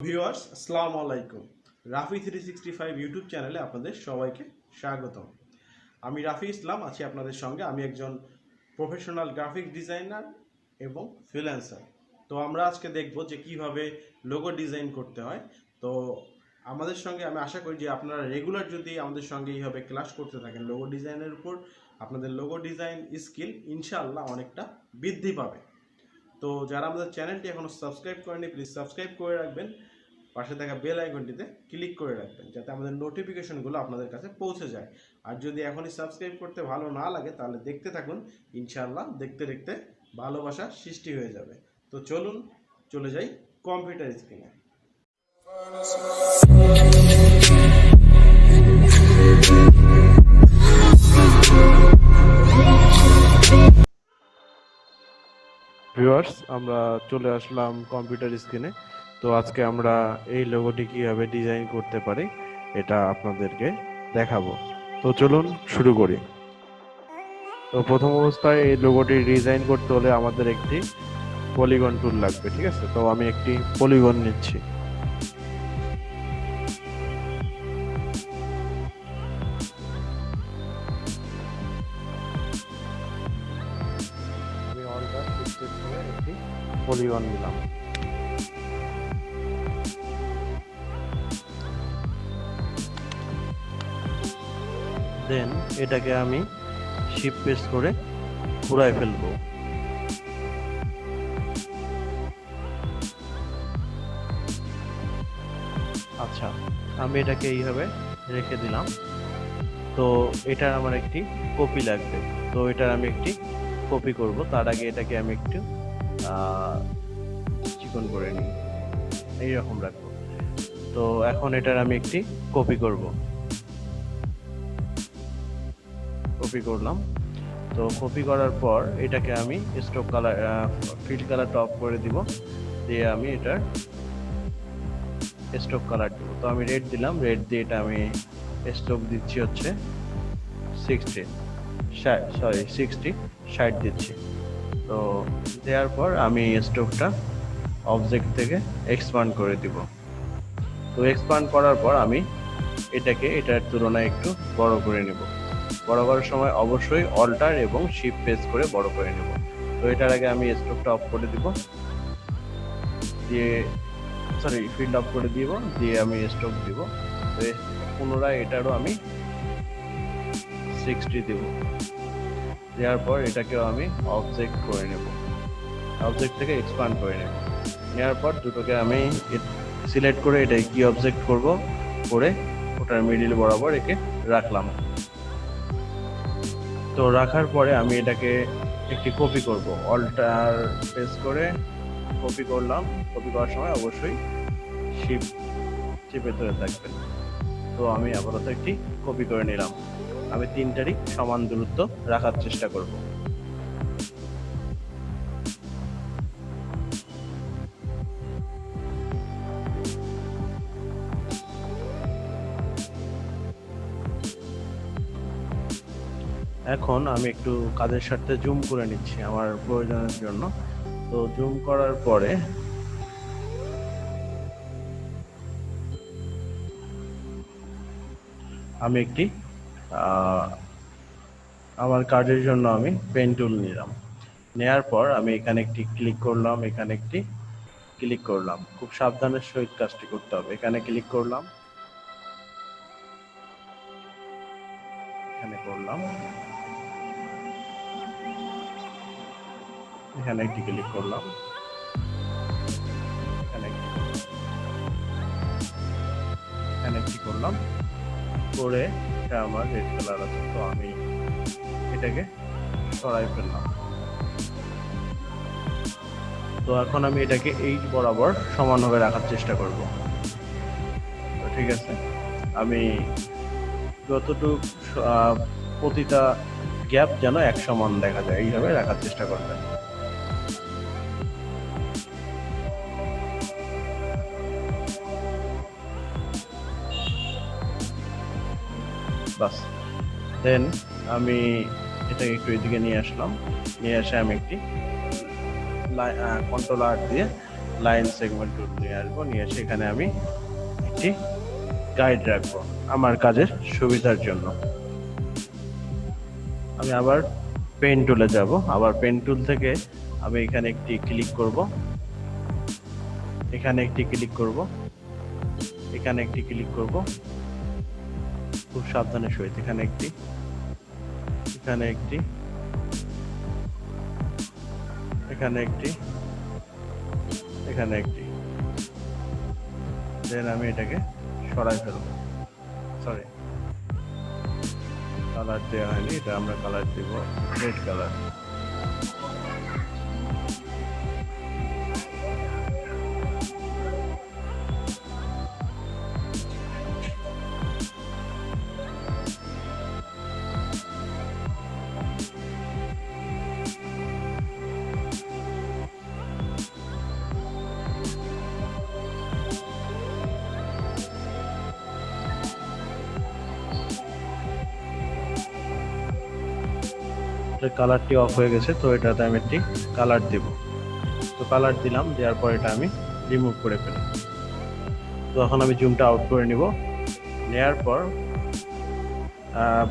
Viewers আসসালামু আলাইকুম। Rafi 365 YouTube চ্যানেলে আপনাদের সবাইকে স্বাগতম। আমি রাফি ইসলাম আছি আপনাদের সঙ্গে। আমি একজন প্রফেশনাল গ্রাফিক ডিজাইনার এবং ফ্রিল্যান্সার। তো আমরা আজকে দেখব যে কিভাবে লোগো ডিজাইন করতে হয়। তো আমাদের সঙ্গে আমি আশা করি যে আপনারা রেগুলার যদি আমাদের সঙ্গে এইভাবে ক্লাস করতে থাকেন লোগো ডিজাইনের উপর, আপনাদের লোগো ডিজাইন স্কিল ইনশাআল্লাহ অনেকটা বৃদ্ধি পাবে। তো যারা আমাদের চ্যানেলটি এখনো সাবস্ক্রাইব করেনি প্লিজ সাবস্ক্রাইব করে রাখবেন, পাশে থাকা বেল আইকনটিতে ক্লিক করে রাখবেন যাতে আমাদের নোটিফিকেশনগুলো আপনাদের কাছে পৌঁছে যায়। আর যদি এখনই সাবস্ক্রাইব করতে ভালো না লাগে তাহলে দেখতে থাকুন, ইনশাআল্লাহ দেখতে দেখতে ভালোবাসা সৃষ্টি হয়ে যাবে। তো চলুন চলে যাই কম্পিউটার স্ক্রিনে। ভিউয়ার্স, আমরা চলে আসলাম কম্পিউটার স্ক্রিনে। তো আজকে আমরা এই লোগোটি কিভাবে ডিজাইন করতে পারি এটা আপনাদেরকে দেখাবো। তো চলুন শুরু করি। তো প্রথম অবস্থায় এই লোগোটি ডিজাইন করতে হলে আমাদের একটি পলিগন টুল লাগবে, ঠিক আছে? তো আমি একটি পলিগন নিচ্ছি। আমি অলটা সিলেক্ট করে একটি পলিগন নিলাম। দেন এটাকে আমি শিফট প্রেস করে ঘুরায় ফেলবো। আচ্ছা, আমি এটাকে এইভাবে রেখে দিলাম। তো এটার আমার একটি কপি লাগবে। তো এটার আমি একটি কপি করব। তার আগে এটাকে আমি একটু চিকন করে নিই, এইরকম রাখবো। তো এখন এটার আমি একটি কপি করব। কপি করলাম। তো কপি করার পর এটাকে আমি stroke colour fill colour top করে দিব, দিয়ে আমি এটার স্ট্রোক কালার দেব। তো আমি রেড দিলাম, রেড দিয়ে এটা আমি স্ট্রোক দিচ্ছি হচ্ছে 60 দিচ্ছি। তো দেওয়ার পর আমি স্ট্রোকটা অবজেক্ট থেকে এক্সপান্ড করে দিব। তো এক্সপান্ড করার পর আমি এটাকে এটার তুলনায় একটু বড় করে নেব। বড় করার সময় অবশ্যই অল্টার এবং শিফট প্রেস করে বড় করে নেব। তো এটার আগে আমি স্ট্রোকটা অফ করে দিব, দিয়ে ফিল্ড অফ করে দিব, দিয়ে আমি স্ট্রোক দিব। তো পুনরায় এটারও আমি 60 দেব। দেওয়ার পর এটাকেও আমি অবজেক্ট করে নেব, অবজেক্ট থেকে এক্সপান্ড করে নেব। নেওয়ার পর দুটোকে আমি সিলেক্ট করে এটাই কি অবজেক্ট করব, করে ওটার মিডিল বরাবর একে রাখলাম। তো রাখার পরে আমি এটাকে একটি কপি করব। অল্টার প্রেস করে কপি করলাম। কপি করার সময় অবশ্যই শিফট চেপে ধরে থাকবেন। তো আমি আপাতত একটি কপি করে নিলাম। আমি তিনটারই সমান দূরত্ব রাখার চেষ্টা করব। এখন আমি একটু কাজের সাথে জুম করে নিচ্ছি আমার প্রয়োজনের জন্য। তো জুম করার পরে আমি একটি আমার কাজের জন্য আমি পেন টুল নিলাম। নেয়ার পর আমি এখানে একটি ক্লিক করলাম, এখানে একটি ক্লিক করলাম। খুব সাবধানের সহিত কাজটি করতে হবে। এখানে ক্লিক করলাম, এখানে করলাম, এখানে একটি ক্লিক করলাম, এখানে একটি করলাম, করে এটা আমার রেড কালার আছে। তো আমি এটাকে সরাই ফেললাম। তো এখন আমি এটাকে এই বরাবর সমানভাবে রাখার চেষ্টা করব। তো ঠিক আছে, আমি যতটুকু প্রতিটা গ্যাপ যেন এক সমান দেখা যায় এইভাবে রাখার চেষ্টা করবেন। বাস, দেন আমি এটাকে একটু এদিকে নিয়ে আসলাম। নিয়ে এসে আমি একটি কন্ট্রোল আর দিয়ে লাইন সেগমেন্ট টুল নিয়ে আসবো, নিয়ে এসে এখানে আমি একটি গাইড রাখবো আমার কাজের সুবিধার জন্য। আমি আবার পেন টুলে যাব, আবার পেন টুল থেকে আমি এখানে একটি ক্লিক করব, এখানে একটি ক্লিক করব, এখানে একটি ক্লিক করব, খুব সাবধানের সহিত এখানে একটি, এখানে একটি, এখানে একটি, এখানে একটি, দেন আমি এটাকে সরাই ফেলবো। সরি, কালার দেওয়া হয়নি, এটা আমরা কালার দেব রেড কালার। কালারটি অফ হয়ে গেছে, তো এটাতে আমি একটি কালার দেব। তো কালার দিলাম, দেওয়ার পর এটা আমি রিমুভ করে ফেলি। তো এখন আমি জুমটা আউট করে নিব, নেওয়ার পর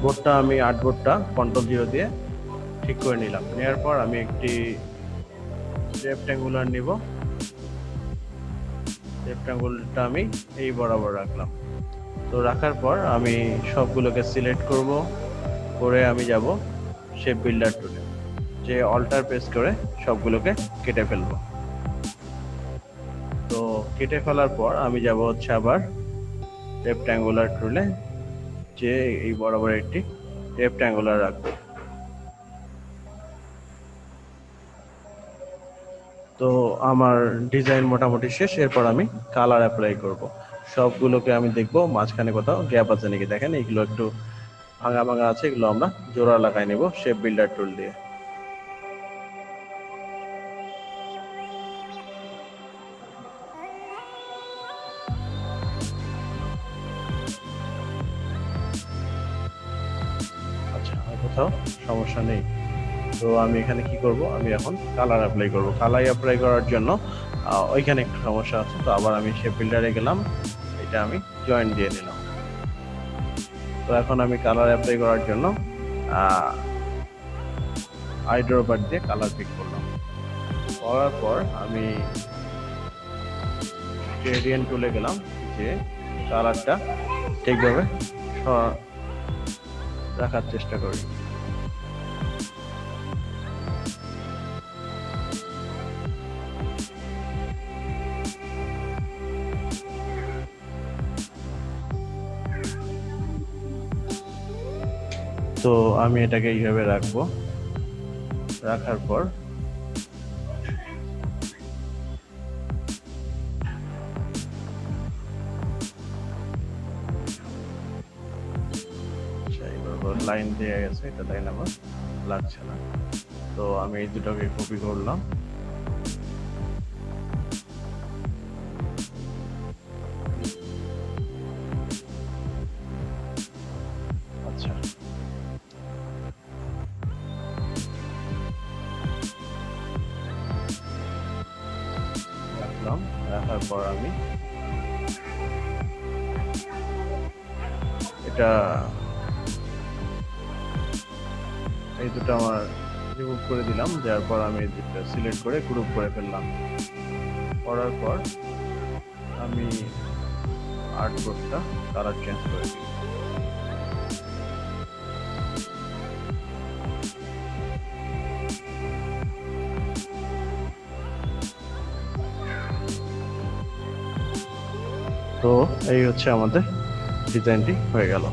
বোর্ডটা আমি আর্টবোর্ডটা Ctrl 0 দিয়ে ঠিক করে নিলাম। নেওয়ার পর আমি একটি রেক্ট্যাঙ্গুলার নিব, রেক্ট্যাঙ্গুলারটা আমি এই বরাবর রাখলাম। তো রাখার পর আমি সবগুলোকে সিলেক্ট করব, করে আমি যাব শেপ বিল্ডার টুলে, যে অল্টার প্রেস করে সবগুলোকে কেটে ফেলবো। তো কেটে ফেলার পর আমি যাব হচ্ছে আবার রেক্ট্যাঙ্গুলার টুলে, যে এই বরাবর একটি রেক্ট্যাঙ্গুলার রাখবো। তো আমার ডিজাইন মোটামুটি শেষ। এরপর আমি কালার অ্যাপ্লাই করব। সবগুলোকে আমি দেখব মাঝখানে কোথাও গ্যাপ আছে নাকি। দেখেন এইগুলো একটু ভাঙা ভাঙা আছে, এগুলো আমরা জোড়া লাগাই নেব শেপ বিল্ডার টুল দিয়ে। আচ্ছা, কোথাও সমস্যা নেই। তো আমি এখানে কি করব, আমি এখন কালার অ্যাপ্লাই করব। কালার অ্যাপ্লাই করার জন্য ওইখানে একটু সমস্যা আছে, তো আবার আমি শেপ বিল্ডারে গেলাম, এটা আমি জয়েন্ট দিয়ে নিলাম। তো এখন আমি কালার অ্যাপ্লাই করার জন্য আইড্রপার দিয়ে কালার পিক করলাম। করার পর আমি গ্রেডিয়েন্ট টুলে গেলাম, যে কালারটা ঠিকভাবে রাখার চেষ্টা করি। তো আমি এটাকে এইভাবে রাখবো, রাখার পর লাইন দেওয়া গেছে, এটা লাইন আমার লাগছে না। তো আমি এই দুটোকে কপি করলাম, আচ্ছা রাখলাম। রাখার পর আমি এটা, এই দুটো আমার রিমুভ করে দিলাম। যার পর আমি এই দুটো সিলেক্ট করে গ্রুপ করে ফেললাম। করার পর আমি আর্টবোর্ডটা কালার চেঞ্জ করে দিই। তো এই হচ্ছে আমাদের ডিজাইনটি হয়ে গেল।